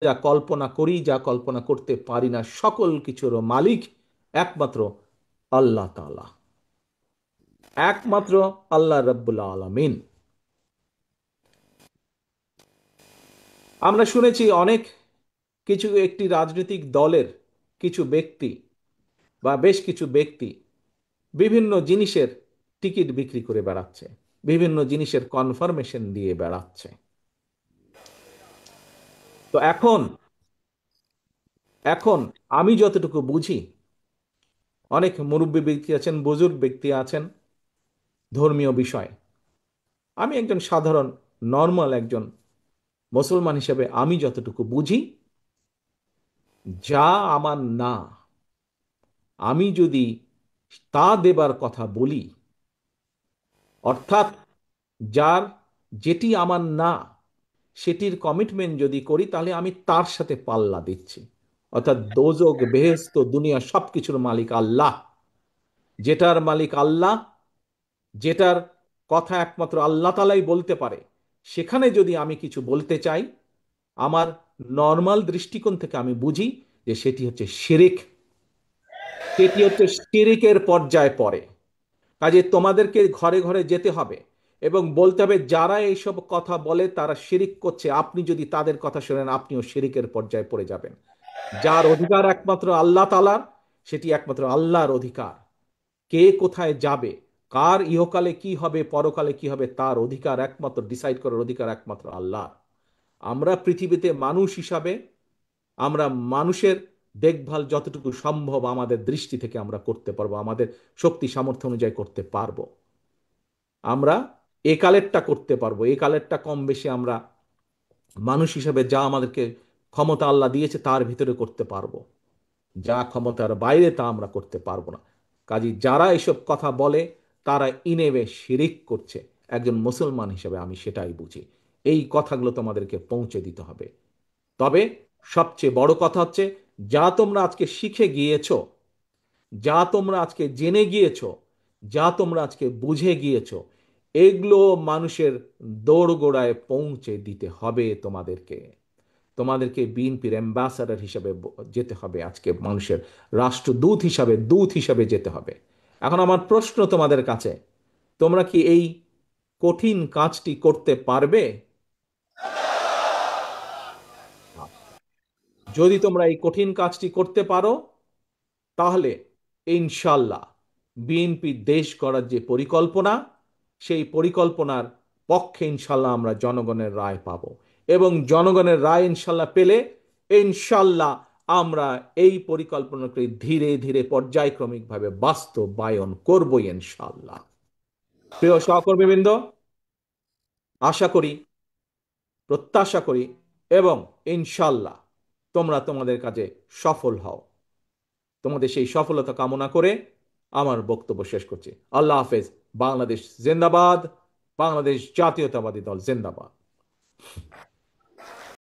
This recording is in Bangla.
যা কল্পনা করি, যা কল্পনা করতে পারি না, সকল কিছুর মালিক একমাত্র আল্লাহ তাআলা, একমাত্র আল্লাহ রাব্বুল আলামিন। আমরা শুনেছি অনেক কিছু, একটি রাজনৈতিক দলের কিছু ব্যক্তি বা বেশ কিছু ব্যক্তি বিভিন্ন জিনিসের টিকিট বিক্রি করে বেড়াচ্ছে, বিভিন্ন জিনিসের কনফার্মেশন দিয়ে বেড়াচ্ছে। তো এখন এখন আমি যতটুকু বুঝি, অনেক মুরব্বী ব্যক্তি আছেন, বুজুর্গ ব্যক্তি আছেন ধর্মীয় বিষয়, আমি একজন সাধারণ নর্মাল একজন মুসলমান হিসেবে আমি যতটুকু বুঝি, যা আমার না, আমি যদি তা দেবার কথা বলি, অর্থাৎ যার যেটি আমার না সেটির কমিটমেন্ট যদি করি, তাহলে আমি তার সাথে পাল্লা দিচ্ছি। অর্থাৎ দোজক বেহেশত দুনিয়া সবকিছুর মালিক আল্লাহ, যেটার মালিক আল্লাহ, যেটার কথা একমাত্র আল্লাহ তাআলাই বলতে পারে, সেখানে যদি আমি কিছু বলতে চাই, আমার নর্মাল দৃষ্টিকোণ থেকে আমি বুঝি যে সেটি হচ্ছে শিরিক, সেটি হচ্ছে শিরিকের পর্যায়ে পড়ে। কাজে তোমাদেরকে ঘরে ঘরে যেতে হবে এবং বলতে হবে যারা এইসব কথা বলে তারা শিরিক করছে, আপনি যদি তাদের কথা শোনেন আপনিও শিরিকের পর্যায়ে পড়ে যাবেন। যার অধিকার একমাত্র আল্লাহ তাআলার, সেটি একমাত্র আল্লাহর অধিকার। কে কোথায় যাবে, কার ইহকালে কি হবে, পরকালে কি হবে, তার অধিকার একমাত্র, ডিসাইড করার অধিকার একমাত্র আল্লাহ। আমরা পৃথিবীতে মানুষ হিসাবে আমরা মানুষের দেখভাল যতটুকু সম্ভব আমাদের দৃষ্টি থেকে আমরা করতে পারবো, আমাদের শক্তি সামর্থ্য অনুযায়ী করতে পারবো। আমরা এ কালেরটা করতে পারবো, এ কালেরটা কম বেশি আমরা মানুষ হিসাবে যা আমাদেরকে ক্ষমতা আল্লাহ দিয়েছে তার ভিতরে করতে পারবো। যা ক্ষমতার বাইরে তা আমরা করতে পারবো না। কাজী যারা এসব কথা বলে তারা ইনেবে শিরিক করছে। একজন মুসলমান হিসেবে আমি সেটাই বুঝি। এই কথাগুলো তোমাদেরকে পৌঁছে দিতে হবে। তবে সবচেয়ে বড় কথা হচ্ছে, যা তোমরা আজকে শিখে গিয়েছো, যা তোমরা আজকে জেনে গিয়েছো, যা তোমরা আজকে বুঝে গিয়েছো, এগুলো মানুষের দোরগোড়ায় পৌঁছে দিতে হবে তোমাদেরকে। তোমাদেরকে বিএনপির অ্যাম্বাসাডার হিসাবে যেতে হবে, আজকে মানুষের রাষ্ট্রদূত হিসাবে, দূত হিসাবে যেতে হবে। এখন আমার প্রশ্ন তোমাদের কাছে, তোমরা কি এই কঠিন কাজটি করতে পারবে? যদি তোমরা এই কঠিন কাজটি করতে পারো, তাহলে ইনশাল্লাহ বিএনপি দেশ গড়ার যে পরিকল্পনা, সেই পরিকল্পনার পক্ষে ইনশাল্লাহ আমরা জনগণের রায় পাব। এবং জনগণের রায় ইনশাল্লাহ পেলে ইনশাল্লাহ আমরা এই পরিকল্পনাকে ধীরে ধীরে পর্যায়ক্রমিকভাবে বাস্তবায়ন করবো ইনশাল্লাহ। প্রিয় সহকর্মীবৃন্দ, আশা করি, প্রত্যাশা করি এবং ইনশাল্লাহ তোমরা তোমাদের কাজে সফল হও। তোমাদের সেই সফলতা কামনা করে আমার বক্তব্য শেষ করছি। আল্লাহ হাফেজ। বাংলাদেশ জিন্দাবাদ। বাংলাদেশ জাতীয়তাবাদী দল জিন্দাবাদ।